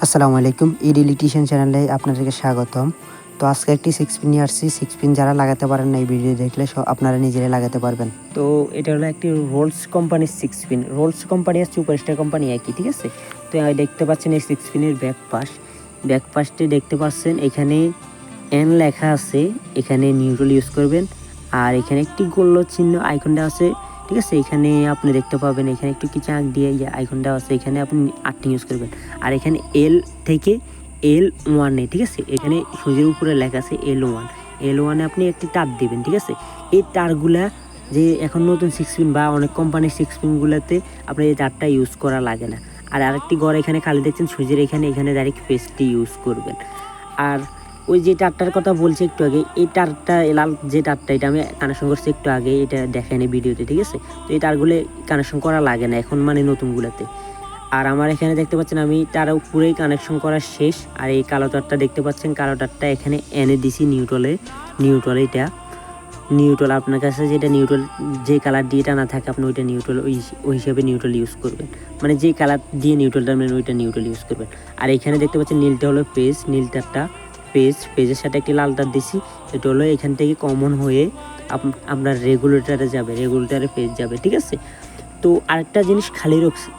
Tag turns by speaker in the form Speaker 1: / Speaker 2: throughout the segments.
Speaker 1: আসসালামু আলাইকুম। ইডিলিটিশিয়ান চ্যানেলে আপনাদেরকে স্বাগতম। তো আজকে একটি 6 পিন নিয়ে আসছি। 6 পিন যারা লাগাতে পারেন না, এই ভিডিও দেখলে আপনারা নিজেরাই লাগাতে পারবেন। তো এটা হলো একটি রোলস কোম্পানির 6 পিন। রোলস কোম্পানি আর সুপারস্টার কোম্পানি একই, ঠিক আছে? তো দেখতে পাচ্ছেন এই 6 পিনের ব্যাক পাশটি দেখতে পাচ্ছেন, এখানে এন লেখা আছে, এখানে নিউট্রাল ইউজ করবেন। আর এখানে একটি গোল চিহ্ন আইকনটা আছে, ঠিক আছে? এখানে আপনি দেখতে পাবেন, এখানে একটু কিছু আঁক দিয়ে আইকনটা আছে, এখানে আপনি আর্থিং ইউজ করবেন। আর এখানে এল থেকে L1 ঠিক আছে? এখানে সুইচের উপরে লেখা আছে L1। L1-এ আপনি একটি তার দিবেন, ঠিক আছে? এই তারগুলা যে এখন নতুন 6 পিন বা অনেক কোম্পানির 6 পিনগুলোতে আপনার এই তারটা ইউজ করা লাগে না। আর আরেকটি ঘর এখানে খালি দেখছেন সুইচের এখানে ডাইরেক্ট পেস্টটি ইউজ করবেন। আর ওই যে তারটার কথা বলছি একটু আগে, এই তারটা লাল যে তারটা, এটা আমি কানেকশন করছি একটু আগে, এটা দেখেনি ভিডিওতে, ঠিক আছে? তো এই তারগুলো কানেকশন করা লাগে না এখন, মানে নতুনগুলোতে। আর আমার এখানে দেখতে পাচ্ছেন আমি তার উপরেই কানেকশন করা শেষ। আর এই কালো তারটা দেখতে পাচ্ছেন, কালো তারটা এখানে এনে দিছি নিউট্রাল। এটা নিউট্রাল, আপনার কাছে যেটা নিউট্রাল যে কালার দিয়ে টানা থাকে আপনি ওইটা নিউট্রাল, ওই হিসাবে নিউট্রাল ইউজ করবেন। মানে যে কালার দিয়ে নিউট্রাল টানবেন ওইটা নিউট্রাল ইউজ করবেন। আর এখানে দেখতে পাচ্ছেন নীলটা হলো নীল তারটা পেজের সাথে একটি লাল তার দিছি। এটা হলো এখান থেকে কমন হয়ে আপনার রেগুলেটরে পেজ যাবে, ঠিক আছে? তো আরেকটা জিনিস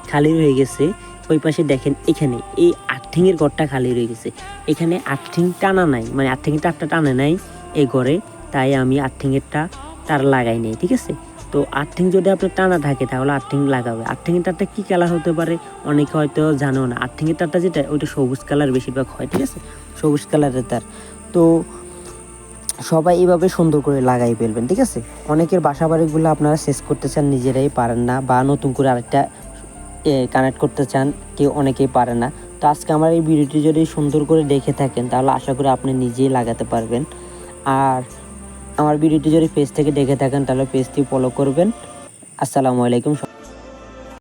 Speaker 1: খালি রয়ে গেছে, ওই পাশে দেখেন এখানে এই আর্থিংয়ের ঘরটা খালি রয়ে গেছে। এখানে আর্থিং টানা নাই, মানে আর্থিংয়ের তারটা টানে নাই এই ঘরে, তাই আমি আর্থিংয়েরটা তার লাগাই নাই, ঠিক আছে? তো আর্থিং যদি আপনার টানা থাকে তাহলে আর্থিং লাগাবে। আর্থিংয়ের তারটা কী কালার হতে পারে অনেকে হয়তো জানেও না। আর্থিংয়ের তারটা যেটা, ওইটা সবুজ কালার বেশিরভাগ হয়, ঠিক আছে? সবুজ কালারের তার। তো সবাই এইভাবে সুন্দর করে লাগাই ফেলবেন, ঠিক আছে? অনেকের বাসা বাড়িগুলো আপনারা শেষ করতে চান, নিজেরাই পারেন না, বা নতুন করে আরেকটা কানেক্ট করতে চান, অনেকেই পারে না। তো আজকে আমার এই ভিডিওটি যদি সুন্দর করে দেখে থাকেন তাহলে আশা করি আপনি নিজেই লাগাতে পারবেন। আর আমার ভিডিওটি যদি পেজ থেকে দেখে থাকেন তাহলে পেজটি ফলো করবেন। আসসালামু আলাইকুম।